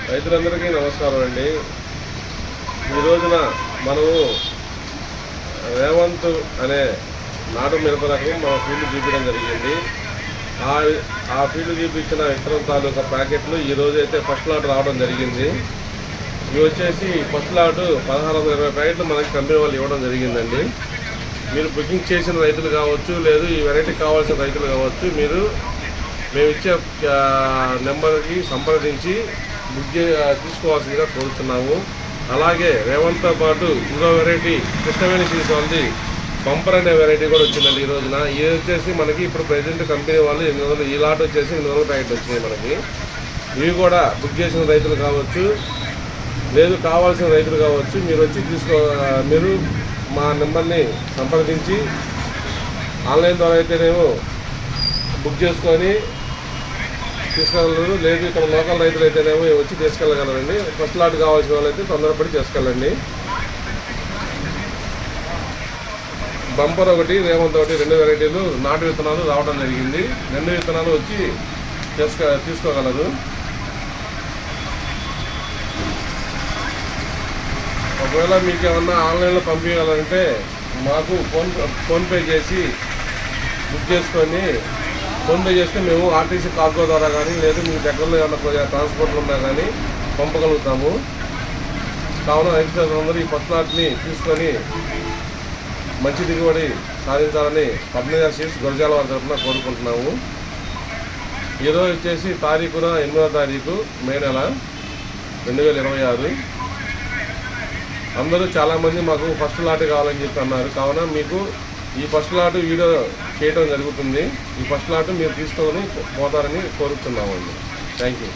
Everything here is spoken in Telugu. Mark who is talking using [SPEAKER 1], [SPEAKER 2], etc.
[SPEAKER 1] రైతులందరికీ నమస్కారం అండి. ఈ రోజున మనము రేవంత్ అనే నాటు మిరప రకం మన ఫీల్డ్ చూపించడం జరిగింది. ఆ ఫీల్డ్ చూపించిన విత్తనం తాలూకా ప్యాకెట్లు ఈరోజు అయితే ఫస్ట్ లాట్ రావడం జరిగింది. ఇవి వచ్చేసి ఫస్ట్ లాట్ 1620 ప్యాకెట్లు మనకి కంపెనీ వాళ్ళు ఇవ్వడం జరిగిందండి. మీరు బుకింగ్ చేసిన రైతులు కావచ్చు, లేదు ఈ వెరైటీ కావాల్సిన రైతులు కావచ్చు, మీరు మేము ఇచ్చే నెంబర్కి సంప్రదించి తీసుకోవాల్సిందిగా కోరుతున్నాము. అలాగే రేవంత్తో పాటు ఇంకో వెరైటీ కృష్ణవేణి సీడ్స్ వాళ్ళది పంపర్ అనే వెరైటీ కూడా వచ్చిందండి ఈ రోజున. ఇది వచ్చేసి మనకి ఇప్పుడు ప్రెజెంట్ కంపెనీ వాళ్ళు 800, ఈ లాట్ వచ్చేసి 800 ప్యాకెట్లు వచ్చినాయి మనకి. ఇవి కూడా బుక్ చేసిన రైతులు కావచ్చు, లేదు కావాల్సిన రైతులు కావచ్చు, మీరు వచ్చి మీరు మా నెంబర్ని సంప్రదించి ఆన్లైన్ ద్వారా అయితేనేమో బుక్ చేసుకొని తీసుకెళ్ళగలరు, లేదు ఇక్కడ లోకల్ రైతులు అయితేనేమో వచ్చి తీసుకెళ్ళగలరండి. ఫస్ట్ లాట్ కావాల్సిన వాళ్ళైతే తొందరపడి తీసుకెళ్ళండి. బంపర్ ఒకటి, రేవంత్ ఒకటి, 2 వెరైటీలు నాటు విత్తనాలు రావడం జరిగింది. 2 విత్తనాలు వచ్చి తీసుకోగలరు. ఒకవేళ మీకు ఏమన్నా ఆన్లైన్లో పంపించాలంటే మాకు ఫోన్పే చేసి బుక్ చేసుకొని ఫోన్పే చేస్తే మేము ఆర్టీసీ కార్గో ద్వారా కానీ, లేదు మీ దగ్గరలో ఏమన్నా ట్రాన్స్పోర్ట్లు ఉన్నా కానీ పంపగలుగుతాము. కావున రైతులందరూ ఈ ఫస్ట్ లాట్ని తీసుకొని మంచి దిగుబడి సాధించాలని పద్మజ సీడ్స్ గురజాల వారి తరఫున కోరుకుంటున్నాము. ఈరోజు వచ్చేసి తారీఖున 8వ తారీఖు మే నెల 2026. అందరూ చాలామంది మాకు ఫస్ట్ లాట్ కావాలని చెప్పి అన్నారు. కావున మీకు ఈ ఫస్ట్ లాట్ వీడియో చేయడం జరుగుతుంది. ఈ ఫస్ట్ లాట్ మీరు తీసుకొని పోతారని కోరుతున్నామండి. Thank you.